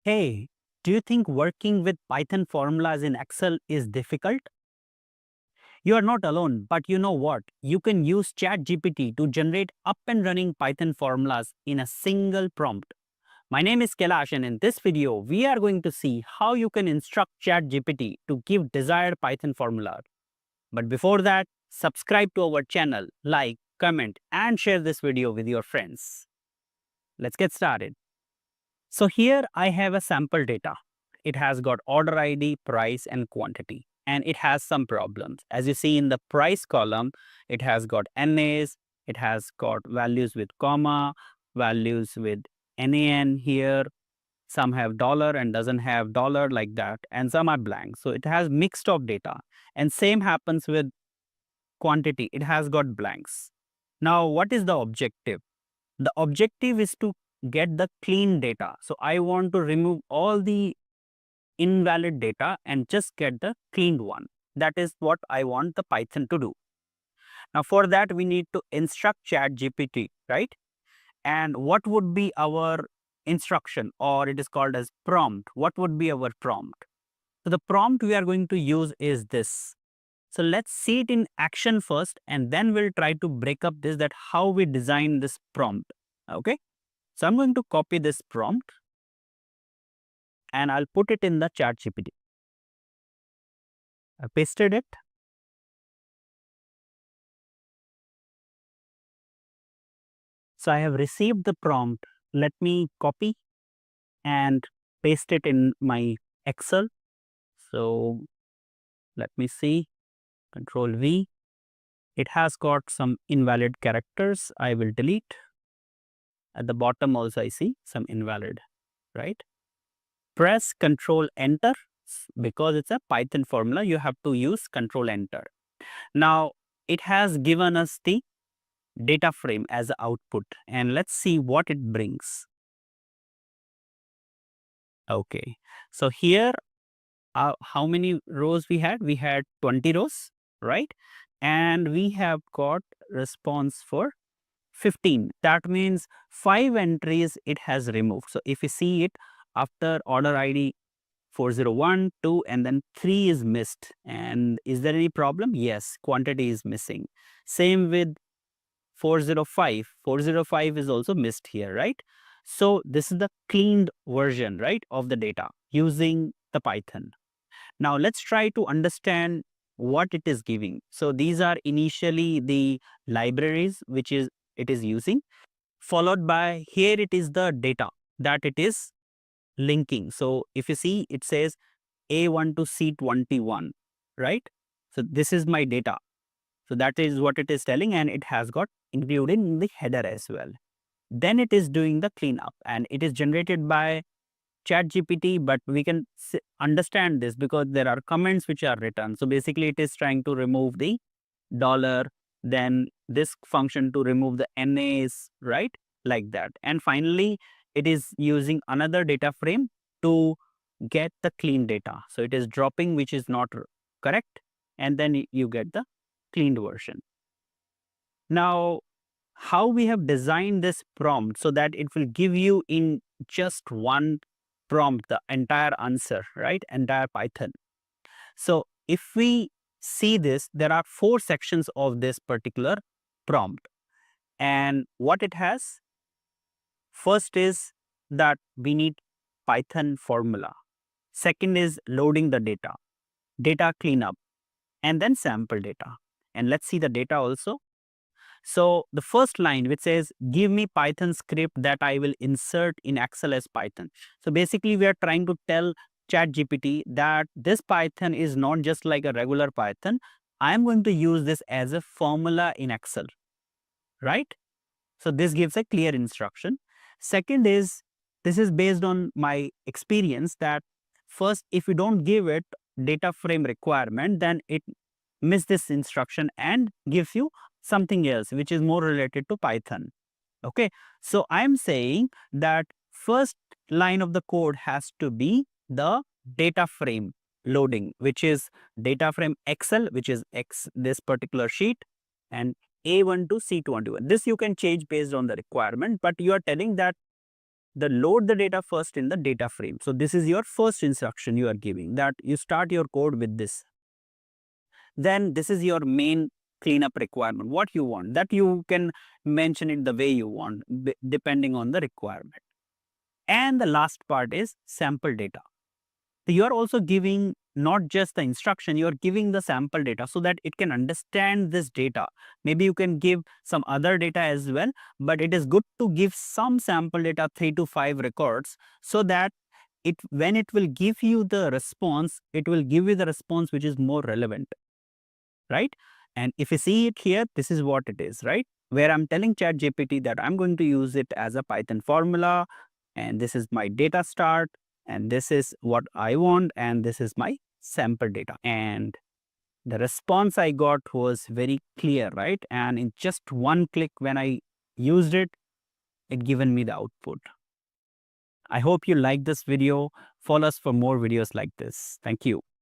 Hey, do you think working with Python formulas in Excel is difficult? You are not alone, but you know what? You can use ChatGPT to generate up and running Python formulas in a single prompt. My name is Kailash, and in this video, we are going to see how you can instruct ChatGPT to give desired Python formula. But before that, subscribe to our channel, like, comment, and share this video with your friends. Let's get started. So here I have a sample data. It has got order ID, price, and quantity, and it has some problems. As you see in the price column, it has got NAs, it has got values with comma, values with NAN here. Some have dollar and doesn't have dollar like that, and some are blank. So it has mixed of data. And same happens with quantity. It has got blanks. Now, what is the objective? The objective is to get the clean data. So I want to remove all the invalid data and just get the cleaned one. That is what I want the Python to do. Now for that we need to instruct ChatGPT, right? And what would be our instruction, or it is called as prompt? What would be our prompt? So the prompt we are going to use is this. So let's see it in action first, and then we'll try to break up this, that how we design this prompt. Okay. So I'm going to copy this prompt and I'll put it in the ChatGPT. I pasted it. So I have received the prompt. Let me copy and paste it in my Excel. So let me see, Control V. It has got some invalid characters. I will delete. At the bottom also I see some invalid, right? Press Control Enter. Because it's a Python formula, you have to use Control Enter. Now it has given us the data frame as an output, and let's see what it brings. Okay, so here how many rows we had? We had 20 rows, right? And we have got response for 15. That means 5 entries it has removed. So if you see it, after order ID 401, 2, and then 3 is missed. And is there any problem? Yes, quantity is missing. Same with 405. 405 is also missed here, right? So this is the cleaned version, right, of the data using the Python. Now let's try to understand what it is giving. So these are initially the libraries which is it is using, followed by here it is the data that it is linking. So if you see, it says A1 to C21, right? So this is my data. So that is what it is telling, and it has got included in the header as well. Then it is doing the cleanup, and it is generated by ChatGPT, but we can understand this because there are comments which are written. So basically it is trying to remove the dollar, then this function to remove the NAs, right? Like that. And finally, it is using another data frame to get the clean data. So it is dropping which is not correct, and then you get the cleaned version. Now, how we have designed this prompt so that it will give you in just one prompt the entire answer, right? Entire Python. So if we see this, there are 4 sections of this particular prompt. And what it has, first is that we need Python formula. Second is loading the data cleanup, and then sample data. And let's see the data also. So the first line which says, give me Python script that I will insert in Excel as Python. So basically we are trying to tell ChatGPT that this Python is not just like a regular Python. I am going to use this as a formula in Excel, right? So this gives a clear instruction. Second is, this is based on my experience that first, if you don't give it data frame requirement, then it miss this instruction and gives you something else which is more related to Python. Okay, so I'm saying that first line of the code has to be the data frame loading, which is data frame Excel, which is this particular sheet, and A1 to C21. This you can change based on the requirement, but you are telling that load the data first in the data frame. So this is your first instruction you are giving, that you start your code with this. Then this is your main cleanup requirement, what you want, that you can mention it the way you want, depending on the requirement. And the last part is sample data. So you are also giving not just the instruction, you are giving the sample data so that it can understand this data. Maybe you can give some other data as well, but it is good to give some sample data, 3 to 5 records, so that when it will give you the response, it will give you the response which is more relevant, right? And if you see it here, this is what it is, right? Where I'm telling ChatGPT that I'm going to use it as a Python formula, and this is my data start, and this is what I want, and this is my sample data. And the response I got was very clear, right? And in just one click, when I used it, it given me the output. I hope you like this video. Follow us for more videos like this. Thank you.